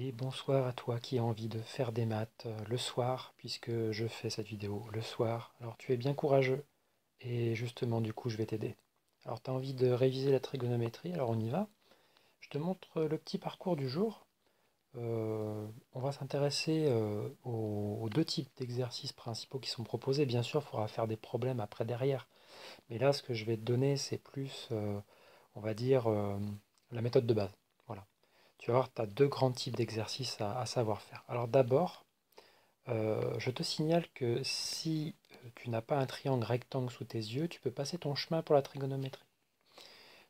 Et bonsoir à toi qui as envie de faire des maths le soir, puisque je fais cette vidéo le soir. Alors tu es bien courageux, et justement du coup je vais t'aider. Alors tu as envie de réviser la trigonométrie, alors on y va. Je te montre le petit parcours du jour. On va s'intéresser aux deux types d'exercices principaux qui sont proposés. Bien sûr, il faudra faire des problèmes après derrière. Mais là, ce que je vais te donner, c'est plus, on va dire, la méthode de base. Voilà. Tu vas voir, tu as deux grands types d'exercices à savoir faire. Alors d'abord, je te signale que si tu n'as pas un triangle rectangle sous tes yeux, tu peux passer ton chemin pour la trigonométrie.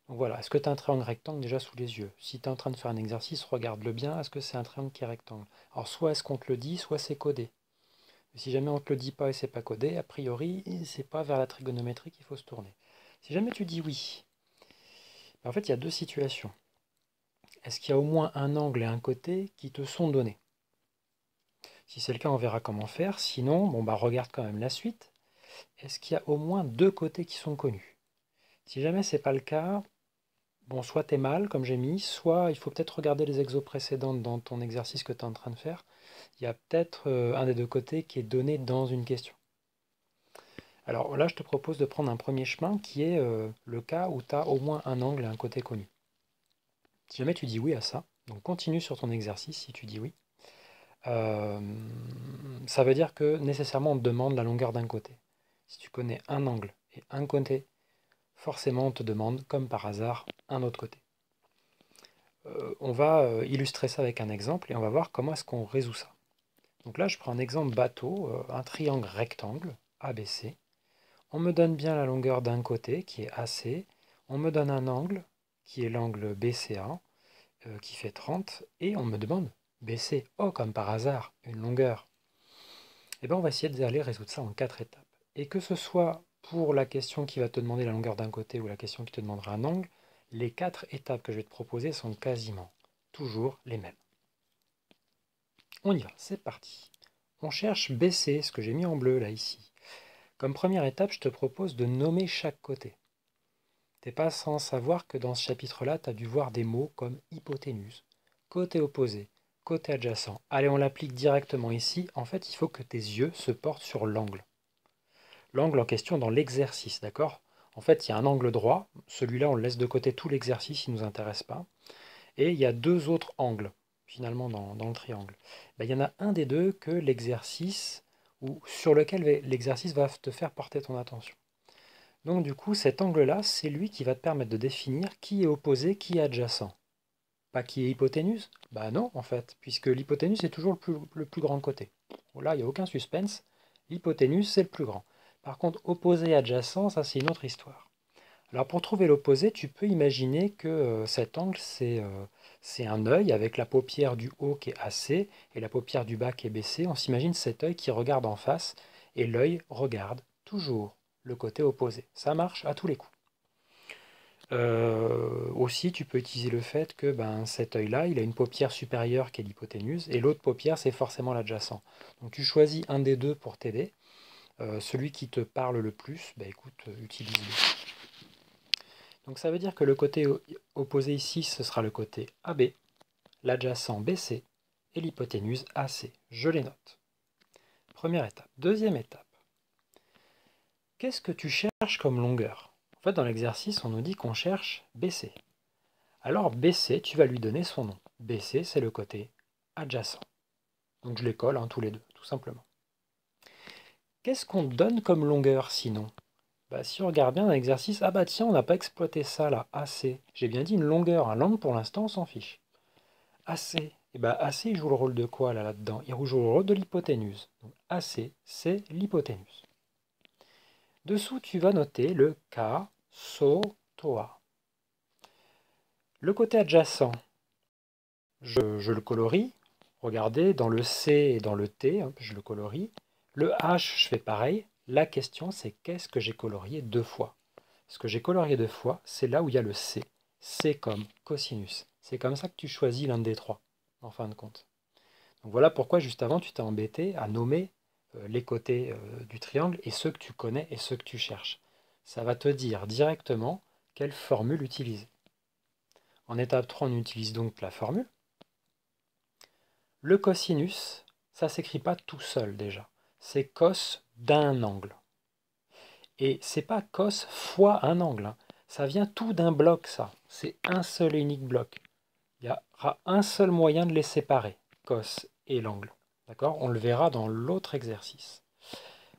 Donc voilà, est-ce que tu as un triangle rectangle déjà sous les yeux? Si tu es en train de faire un exercice, regarde-le bien, est-ce que c'est un triangle qui est rectangle? Alors soit est-ce qu'on te le dit, soit c'est codé. Mais si jamais on ne te le dit pas et c'est pas codé, a priori, c'est pas vers la trigonométrie qu'il faut se tourner. Si jamais tu dis oui, en fait il y a deux situations. Est-ce qu'il y a au moins un angle et un côté qui te sont donnés? Si c'est le cas, on verra comment faire. Sinon, bon bah regarde quand même la suite. Est-ce qu'il y a au moins deux côtés qui sont connus? Si jamais c'est pas le cas, bon, soit t'es mal, comme j'ai mis, soit il faut peut-être regarder les exos précédentes dans ton exercice que tu es en train de faire. Il y a peut-être un des deux côtés qui est donné dans une question. Alors là, je te propose de prendre un premier chemin qui est le cas où tu as au moins un angle et un côté connu. Si jamais tu dis oui à ça, donc continue sur ton exercice si tu dis oui. Euh, Ça veut dire que nécessairement on te demande la longueur d'un côté. Si tu connais un angle et un côté, forcément on te demande, comme par hasard, un autre côté. On va illustrer ça avec un exemple et on va voir comment est-ce qu'on résout ça. Donc là je prends un exemple bateau, un triangle rectangle, ABC. On me donne bien la longueur d'un côté qui est AC. On me donne un angle qui est l'angle BCA qui fait 30 et on me demande BC. Oh, comme par hasard, une longueur. Et bien on va essayer d'aller résoudre ça en 4 étapes. Et que ce soit pour la question qui va te demander la longueur d'un côté ou la question qui te demandera un angle, les 4 étapes que je vais te proposer sont quasiment toujours les mêmes. On y va, c'est parti. On cherche BC, ce que j'ai mis en bleu là ici. Comme première étape, je te propose de nommer chaque côté. T'es pas sans savoir que dans ce chapitre-là, tu as dû voir des mots comme hypoténuse, côté opposé, côté adjacent. Allez, on l'applique directement ici. En fait, il faut que tes yeux se portent sur l'angle. L'angle en question dans l'exercice, d'accord? En fait, il y a un angle droit. Celui-là, on le laisse de côté tout l'exercice, il ne nous intéresse pas. Et il y a deux autres angles, finalement, dans le triangle. Ben, il y en a un des deux que l'exercice, ou sur lequel l'exercice va te faire porter ton attention. Donc du coup, cet angle-là, c'est lui qui va te permettre de définir qui est opposé, qui est adjacent. Pas qui est hypoténuse? Bah non, en fait, puisque l'hypoténuse est toujours le plus grand côté. Bon, là, il n'y a aucun suspense. L'hypoténuse, c'est le plus grand. Par contre, opposé et adjacent, ça c'est une autre histoire. Alors pour trouver l'opposé, tu peux imaginer que cet angle, c'est un œil avec la paupière du haut qui est AC et la paupière du bas qui est baissée. On s'imagine cet œil qui regarde en face et l'œil regarde toujours le côté opposé. Ça marche à tous les coups. Aussi, tu peux utiliser le fait que cet œil-là, il a une paupière supérieure qui est l'hypoténuse, et l'autre paupière, c'est forcément l'adjacent. Donc tu choisis un des deux pour t'aider. Celui qui te parle le plus, écoute, utilise-le. Donc ça veut dire que le côté opposé ici, ce sera le côté AB, l'adjacent BC et l'hypoténuse AC. Je les note. Première étape. Deuxième étape. Qu'est-ce que tu cherches comme longueur? En fait, dans l'exercice, on nous dit qu'on cherche BC. Alors BC, tu vas lui donner son nom. BC, c'est le côté adjacent. Donc je les colle tous les deux, tout simplement. Qu'est-ce qu'on donne comme longueur sinon? Si on regarde bien dans l'exercice, ah bah tiens, on n'a pas exploité ça là, AC. J'ai bien dit une longueur, un l'angle pour l'instant, on s'en fiche. AC, et AC il joue le rôle de quoi là-dedans? Il joue le rôle de l'hypoténuse. Donc AC, c'est l'hypoténuse. Dessous, tu vas noter le K, SO, TOA. Le côté adjacent, je le colorie. Regardez, dans le C et dans le T, je le colorie. Le H, je fais pareil. La question, c'est qu'est-ce que j'ai colorié deux fois? Ce que j'ai colorié deux fois, c'est là où il y a le C. C comme cosinus. C'est comme ça que tu choisis l'un des trois, en fin de compte. Donc voilà pourquoi juste avant, tu t'es embêté à nommer les côtés du triangle et ceux que tu connais et ceux que tu cherches. Ça va te dire directement quelle formule utiliser. En étape 3, on utilise donc la formule. Le cosinus, ça s'écrit pas tout seul déjà. C'est cos d'un angle. Et c'est pas cos fois un angle, hein. Ça vient tout d'un bloc, ça. C'est un seul et unique bloc. Il y aura un seul moyen de les séparer, cos et l'angle. D'accord? On le verra dans l'autre exercice.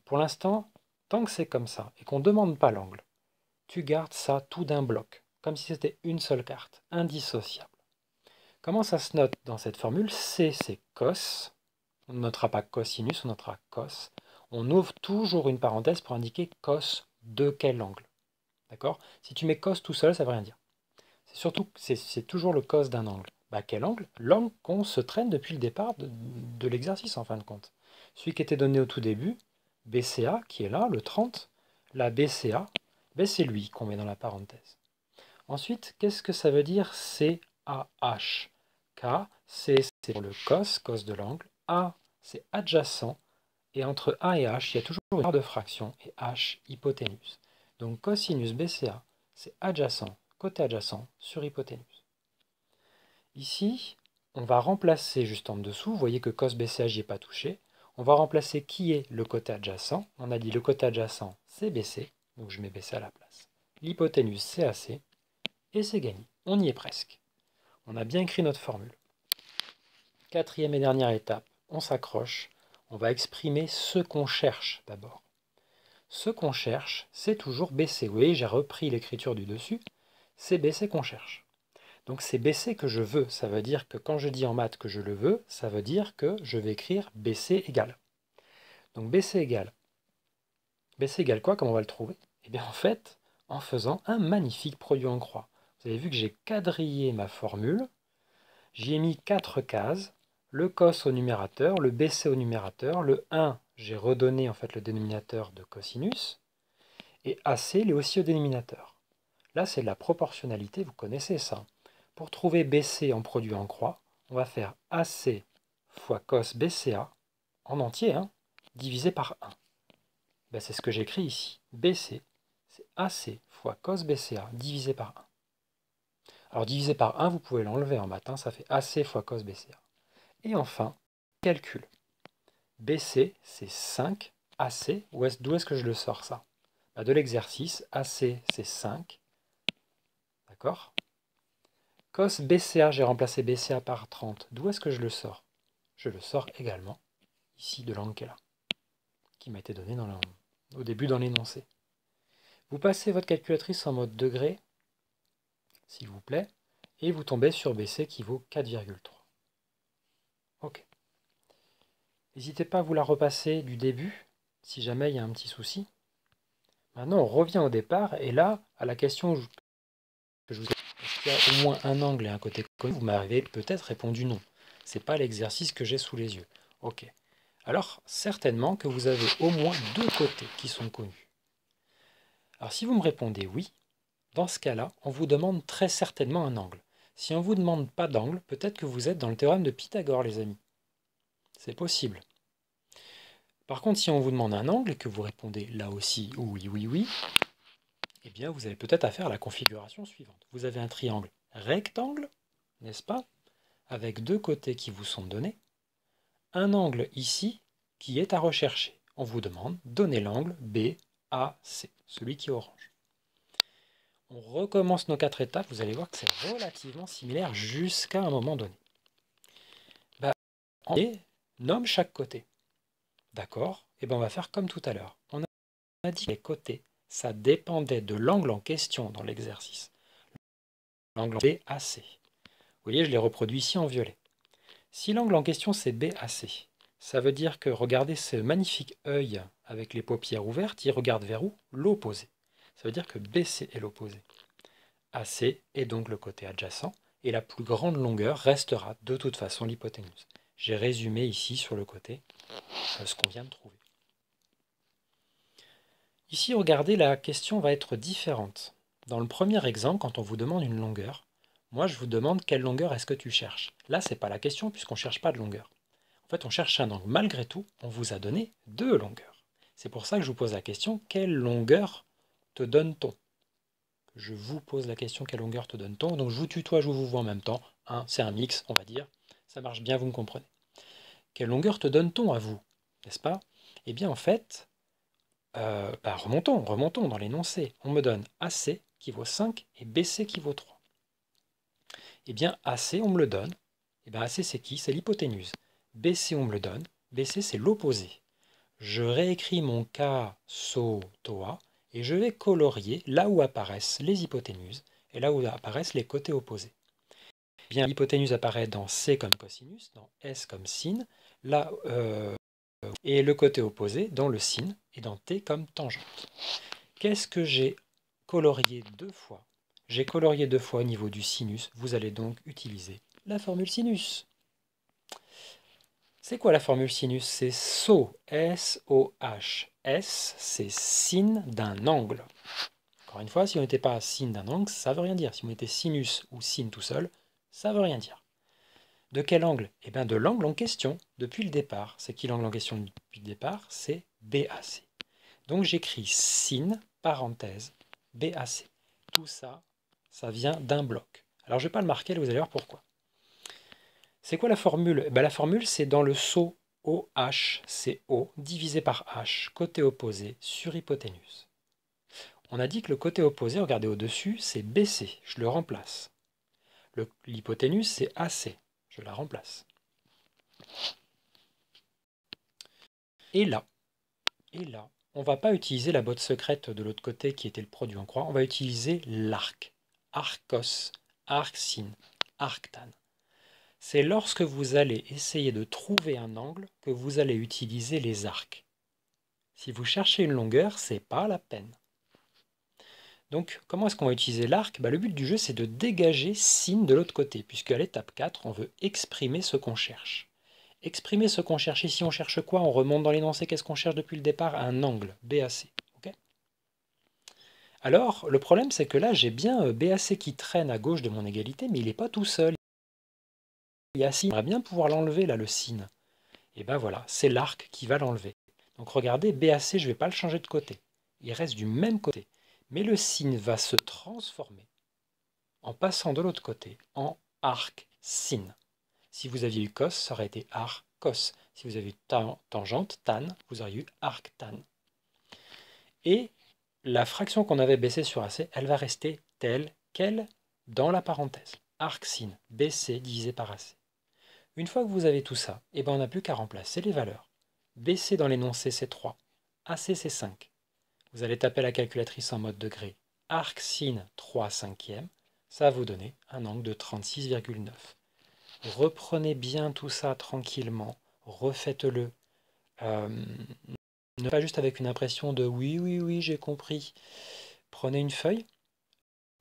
Pour l'instant, tant que c'est comme ça et qu'on ne demande pas l'angle, tu gardes ça tout d'un bloc, comme si c'était une seule carte, indissociable. Comment ça se note dans cette formule? C, c'est cos. On ne notera pas cosinus, on notera cos. On ouvre toujours une parenthèse pour indiquer cos de quel angle. D'accord? Si tu mets cos tout seul, ça ne veut rien dire. C'est toujours le cos d'un angle. Bah, quel angle? L'angle qu'on se traîne depuis le départ de l'exercice, en fin de compte. Celui qui était donné au tout début, BCA, qui est là, le 30, la BCA, ben c'est lui qu'on met dans la parenthèse. Ensuite, qu'est-ce que ça veut dire CAH? K, c'est pour le cos de l'angle. A, c'est adjacent. Et entre A et H, il y a toujours une barre de fraction. Et H, hypoténuse. Donc cosinus BCA, c'est adjacent, côté adjacent, sur hypoténuse. Ici, on va remplacer juste en dessous. Vous voyez que cos BCA, j'y ai pas touché. On va remplacer qui est le côté adjacent. On a dit le côté adjacent, c'est BC. Donc je mets BC à la place. L'hypoténuse, c'est AC. Et c'est gagné. On y est presque. On a bien écrit notre formule. Quatrième et dernière étape, on s'accroche. On va exprimer ce qu'on cherche d'abord. Ce qu'on cherche, c'est toujours BC. Vous voyez, j'ai repris l'écriture du dessus. C'est BC qu'on cherche. Donc c'est BC que je veux. Ça veut dire que quand je dis en maths que je le veux, ça veut dire que je vais écrire BC égale. Donc BC égale. BC égale quoi? Comment on va le trouver? Eh bien en fait, en faisant un magnifique produit en croix. Vous avez vu que j'ai quadrillé ma formule. J'y ai mis 4 cases. Le cos au numérateur, le BC au numérateur, le 1, j'ai redonné en fait le dénominateur de cosinus, et AC, il est aussi au dénominateur. Là, c'est de la proportionnalité, vous connaissez ça. Pour trouver BC en produit en croix, on va faire AC fois cos BCA, en entier, hein, divisé par 1. Ben, c'est ce que j'écris ici. BC, c'est AC fois cos BCA divisé par 1. Alors divisé par 1, vous pouvez l'enlever en maths, hein, ça fait AC fois cos BCA. Et enfin, calcul. BC, c'est 5. AC, d'où est-ce que je le sors ça? Bah, de l'exercice, AC, c'est 5. D'accord? Cos BCA, j'ai remplacé BCA par 30. D'où est-ce que je le sors? Je le sors également ici de l'angle qui est là, qui m'a été donné au début dans l'énoncé. Vous passez votre calculatrice en mode degré, s'il vous plaît, et vous tombez sur BC qui vaut 4,3. Ok. N'hésitez pas à vous la repasser du début, si jamais il y a un petit souci. Maintenant, on revient au départ, et là, à la question que je vous ai est-ce qu'il y a au moins un angle et un côté connu? Vous m'avez peut-être répondu non. Ce n'est pas l'exercice que j'ai sous les yeux. Ok. Alors, certainement que vous avez au moins deux côtés qui sont connus. Alors, si vous me répondez oui, dans ce cas-là, on vous demande très certainement un angle. Si on ne vous demande pas d'angle, peut-être que vous êtes dans le théorème de Pythagore, les amis. C'est possible. Par contre, si on vous demande un angle et que vous répondez là aussi oui, oui, oui, eh bien, vous avez peut-être à faire la configuration suivante. Vous avez un triangle rectangle, n'est-ce pas, avec deux côtés qui vous sont donnés, un angle ici qui est à rechercher. On vous demande, donnez l'angle BAC, celui qui est orange. On recommence nos 4 étapes, vous allez voir que c'est relativement similaire jusqu'à un moment donné. Et nomme chaque côté. D'accord? Et bien on va faire comme tout à l'heure. On a dit que les côtés, ça dépendait de l'angle en question dans l'exercice. L'angle BAC. Vous voyez, je l'ai reproduit ici en violet. Si l'angle en question c'est BAC, ça veut dire que regardez ce magnifique œil avec les paupières ouvertes, il regarde vers où? L'opposé. Ça veut dire que BC est l'opposé. AC est donc le côté adjacent et la plus grande longueur restera de toute façon l'hypoténuse. J'ai résumé ici sur le côté ce qu'on vient de trouver. Ici, regardez, la question va être différente. Dans le premier exemple, quand on vous demande une longueur, moi je vous demande quelle longueur est-ce que tu cherches. Là, ce n'est pas la question puisqu'on ne cherche pas de longueur. En fait, on cherche un angle. Malgré tout, on vous a donné deux longueurs. C'est pour ça que je vous pose la question, quelle longueur te donne-t-on? Je vous pose la question, quelle longueur te donne-t-on? Donc je vous tutoie, je vous vois en même temps. C'est un mix, on va dire. Ça marche bien, vous me comprenez. Quelle longueur te donne-t-on à vous? N'est-ce pas? Eh bien, en fait, remontons dans l'énoncé. On me donne AC qui vaut 5 et BC qui vaut 3. Eh bien, AC, on me le donne. Eh bien, AC, c'est qui? C'est l'hypoténuse. BC, on me le donne. BC, c'est l'opposé. Je réécris mon K, SO, TOA et je vais colorier là où apparaissent les hypoténuses et là où apparaissent les côtés opposés. Eh bien, l'hypoténuse apparaît dans C comme cosinus, dans S comme sin, là, et le côté opposé dans le sin et dans T comme tangente. Qu'est-ce que j'ai colorié deux fois? J'ai colorié deux fois au niveau du sinus. Vous allez donc utiliser la formule sinus. C'est quoi la formule sinus? C'est SO, S-O-H. S, c'est sin d'un angle. Encore une fois, si on n'était pas sin d'un angle, ça ne veut rien dire. Si on était sinus ou sin tout seul, ça ne veut rien dire. De quel angle? Eh bien de l'angle en question, depuis le départ. C'est qui l'angle en question depuis le départ? C'est BAC. Donc j'écris sin, parenthèse, BAC. Tout ça, ça vient d'un bloc. Alors je ne vais pas le marquer, là vous allez voir pourquoi. C'est quoi la formule? La formule, c'est dans le SO OH, c'est O, divisé par H, côté opposé, sur hypoténuse. On a dit que le côté opposé, regardez au-dessus, c'est BC, je le remplace. L'hypoténuse, c'est AC, je la remplace. Et là, on ne va pas utiliser la botte secrète de l'autre côté qui était le produit en croix, on va utiliser l'arc. Arcos, arcsin, arctan. C'est lorsque vous allez essayer de trouver un angle que vous allez utiliser les arcs. Si vous cherchez une longueur, c'est pas la peine. Donc, comment est-ce qu'on va utiliser l'arc? Le but du jeu, c'est de dégager sin de l'autre côté, puisque à l'étape 4, on veut exprimer ce qu'on cherche. Exprimer ce qu'on cherche. Ici, on cherche quoi? On remonte dans l'énoncé. Qu'est-ce qu'on cherche depuis le départ? Un angle, BAC. Okay. Alors, le problème, c'est que là, j'ai bien BAC qui traîne à gauche de mon égalité, mais il n'est pas tout seul. Il y a sin. J'aimerais bien pouvoir l'enlever, là, le sin. Et bien voilà, c'est l'arc qui va l'enlever. Donc regardez, BAC, je ne vais pas le changer de côté. Il reste du même côté. Mais le sin va se transformer en passant de l'autre côté en arc sin. Si vous aviez eu cos, ça aurait été arc cos. Si vous avez eu tangente, tan, vous auriez eu arc tan. Et la fraction qu'on avait baissée sur AC, elle va rester telle qu'elle dans la parenthèse. Arc sin, BC divisé par AC. Une fois que vous avez tout ça, on n'a plus qu'à remplacer les valeurs. BC dans l'énoncé, c'est 3. AC, c'est 5. Vous allez taper la calculatrice en mode degré. Arc sin 3 cinquièmes, ça va vous donner un angle de 36,9. Reprenez bien tout ça tranquillement, refaites-le. Ne pas juste avec une impression de oui, j'ai compris. Prenez une feuille,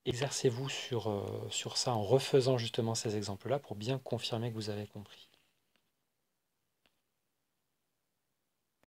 exercez-vous sur ça en refaisant justement ces exemples-là pour bien confirmer que vous avez compris.